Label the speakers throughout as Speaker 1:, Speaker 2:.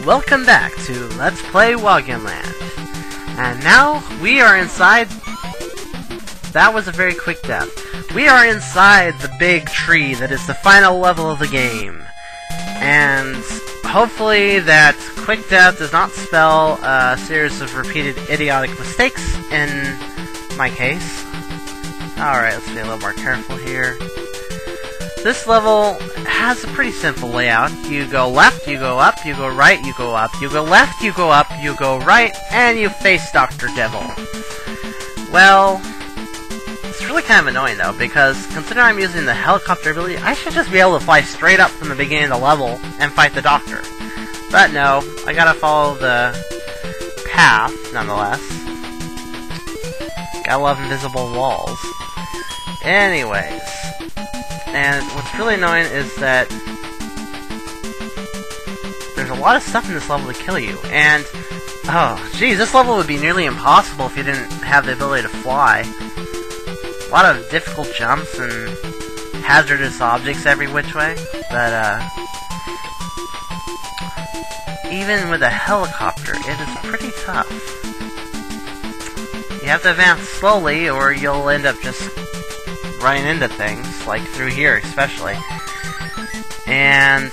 Speaker 1: welcome back to Let's Play Wagyan Land. And now, we are inside... That was a very quick death. We are inside the big tree that is the final level of the game. And hopefully that quick death does not spell a series of repeated idiotic mistakes in my case. Alright, let's be a little more careful here. This level has a pretty simple layout. You go left, you go up, you go right, you go up, you go left, you go up, you go right, and you face Dr. Devil. Well, it's really kind of annoying though, because considering I'm using the helicopter ability, I should just be able to fly straight up from the beginning of the level and fight the Doctor. But no, I gotta follow the path, nonetheless. Gotta love invisible walls. Anyways. And what's really annoying is that there's a lot of stuff in this level to kill you. And, oh, geez, this level would be nearly impossible if you didn't have the ability to fly. A lot of difficult jumps and hazardous objects every which way. But, even with a helicopter, it is pretty tough. You have to advance slowly, or you'll end up just running into things, like through here especially. And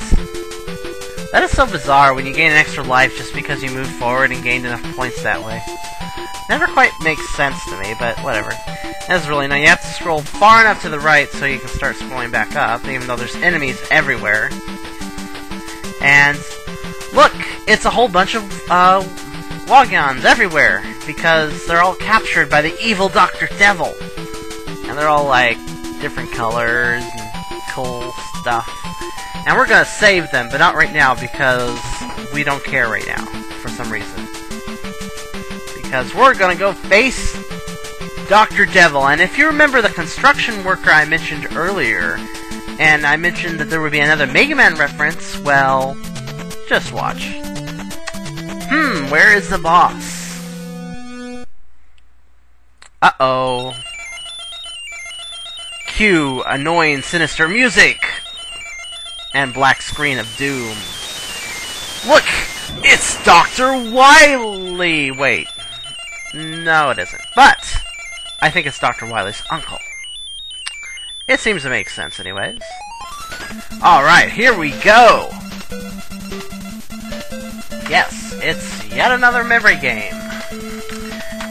Speaker 1: that is so bizarre when you gain an extra life just because you moved forward and gained enough points that way. Never quite makes sense to me, but whatever. That's really nice. You have to scroll far enough to the right so you can start scrolling back up, even though there's enemies everywhere. And look! It's a whole bunch of Wagyans everywhere, because they're all captured by the evil Dr. Devil. And they're all, like, different colors and cool stuff. And we're gonna save them, but not right now, because we don't care right now, for some reason. Because we're gonna go face Dr. Devil. And if you remember the construction worker I mentioned earlier, and I mentioned that there would be another Mega Man reference, well, just watch. Where is the boss? Uh-oh. Cue annoying, sinister music! And black screen of doom. Look! It's Dr. Wily! Wait. No, it isn't. But, I think it's Dr. Wily's uncle. It seems to make sense anyways. Alright, here we go! Yes, it's yet another memory game.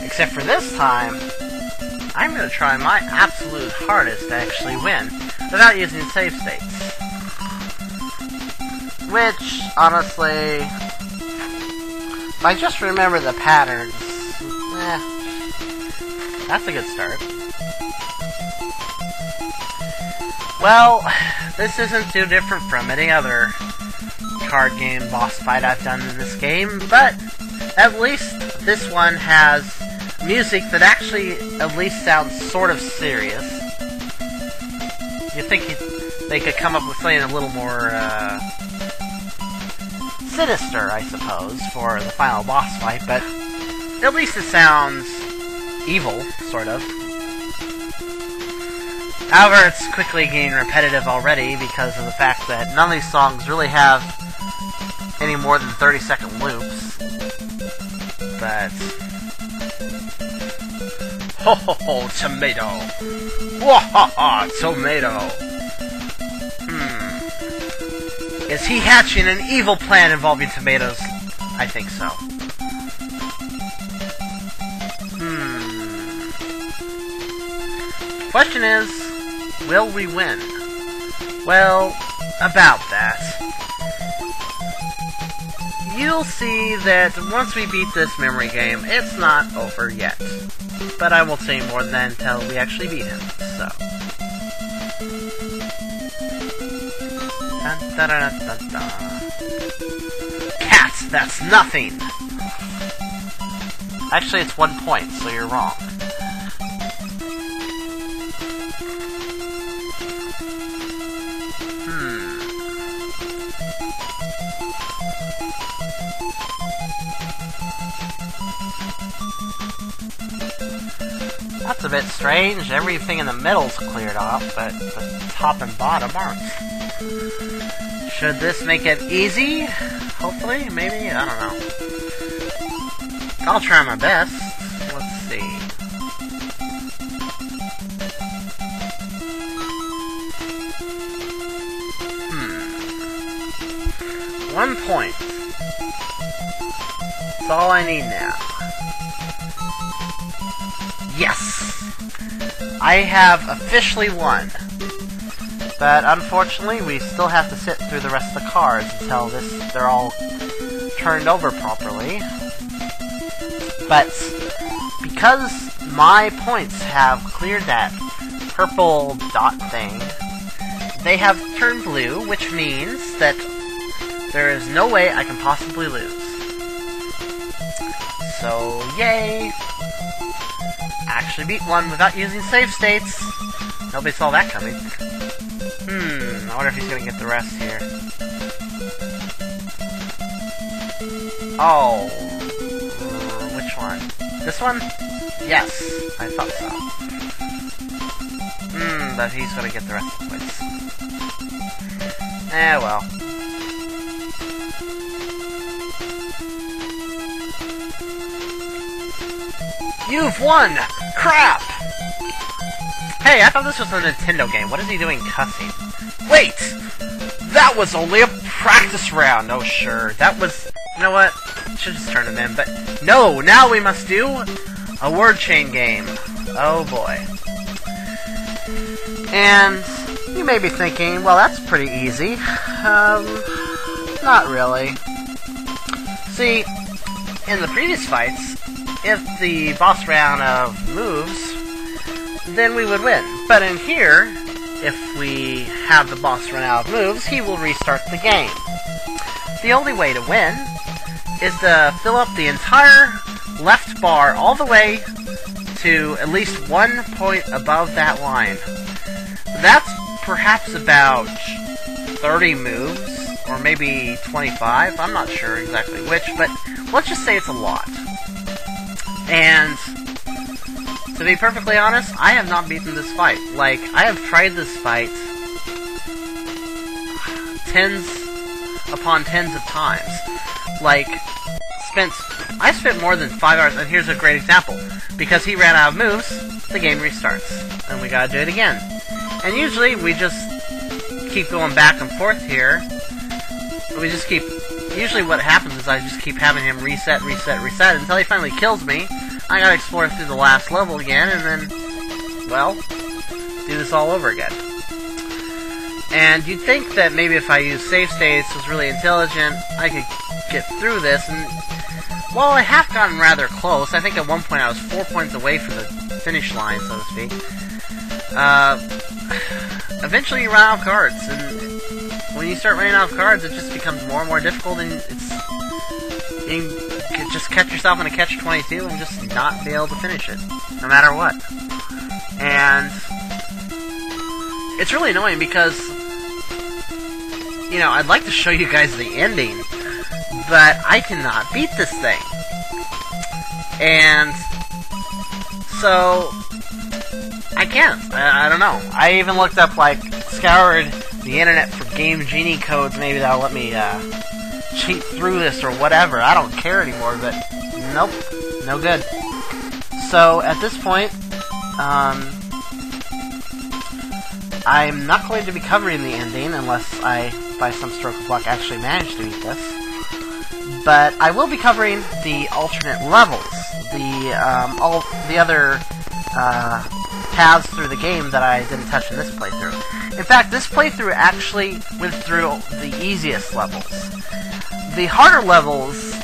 Speaker 1: Except for this time, I'm going to try my absolute hardest to actually win, without using save states. Which, honestly, if I just remember the patterns, that's a good start. Well, this isn't too different from any other card game boss fight I've done in this game, but at least this one has music that actually at least sounds sort of serious. You'd think they could come up with something a little more sinister, I suppose, for the final boss fight, but at least it sounds evil, sort of. However, it's quickly getting repetitive already because of the fact that none of these songs really have any more than 30-second loops. But ho ho ho, tomato! Wahaha, tomato! Is he hatching an evil plan involving tomatoes? I think so. Question is, will we win? Well, about that. You'll see that once we beat this memory game, it's not over yet. But I won't say more than that until we actually beat him, so. Dun, dun, dun, dun, dun. Cat, that's nothing! Actually, it's 1 point, so you're wrong. That's a bit strange. Everything in the middle's cleared off, but the top and bottom aren't. Should this make it easy? hopefully? Maybe? I don't know. I'll try my best. Let's see. 1 point. That's all I need now. Yes! I have officially won. But unfortunately, we still have to sit through the rest of the cards until they're all turned over properly. But because my points have cleared that purple dot thing, they have turned blue, which means that there is no way I can possibly lose. So, yay! Actually beat one without using save states. Nobody saw that coming. I wonder if he's gonna get the rest here. Oh. Which one? This one? Yes, I thought so. But he's gonna get the rest of the points. Eh, well. You've won! Crap! Hey, I thought this was a Nintendo game. What is he doing cussing? Wait! That was only a practice round! Oh, sure. That was... You know what? Should just turn him in, but... No! Now we must do a word chain game. Oh, boy. And you may be thinking, well, that's pretty easy. Not really. See, in the previous fights, if the boss ran out of moves, then we would win. But in here, if we have the boss run out of moves, he will restart the game. The only way to win is to fill up the entire left bar all the way to at least 1 point above that line. That's perhaps about 30 moves, or maybe 25, I'm not sure exactly which, but let's just say it's a lot. And to be perfectly honest, I have not beaten this fight. Like, I have tried this fight tens upon tens of times. Like, I spent more than 5 hours, and here's a great example. Because he ran out of moves, the game restarts. And we gotta do it again. And usually, we just keep going back and forth here. We just keep... Usually what happens is I just keep having him reset, reset, reset until he finally kills me. I gotta explore through the last level again, and then, well, do this all over again. And you'd think that maybe if I use save states, was really intelligent, I could get through this, and, well, I have gotten rather close. I think at one point I was 4 points away from the finish line, so to speak. Eventually you run out of cards, and when you start running out of cards, it just becomes more and more difficult, and you can just catch yourself in a catch-22 and just not be able to finish it, no matter what. And it's really annoying because, you know, I'd like to show you guys the ending, but I cannot beat this thing. And so I can't. I don't know. I even looked up, like, scoured the internet for Game Genie codes, maybe that'll let me cheat through this or whatever. I don't care anymore, but nope, no good. So at this point, I'm not going to be covering the ending unless I, by some stroke of luck, actually manage to beat this. But I will be covering the alternate levels, all the other paths through the game that I didn't touch in this playthrough. In fact, this playthrough actually went through the easiest levels. The harder levels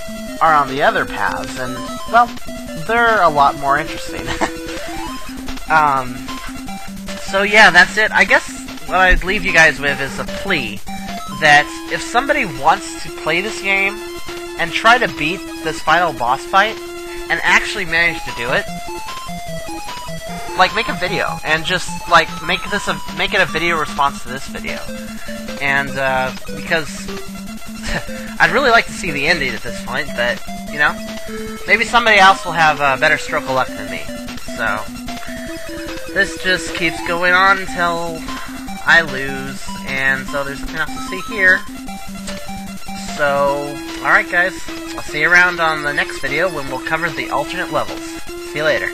Speaker 1: are on the other paths, and, well, they're a lot more interesting. So yeah, that's it. I guess what I'd leave you guys with is a plea that if somebody wants to play this game and try to beat this final boss fight, and actually manage to do it, like, make a video, and just, like, make it a video response to this video. And, because I'd really like to see the ending at this point, but, you know, maybe somebody else will have a better stroke of luck than me. So, this just keeps going on until I lose, and so there's nothing else to see here. So, alright guys, I'll see you around on the next video when we'll cover the alternate levels. See you later.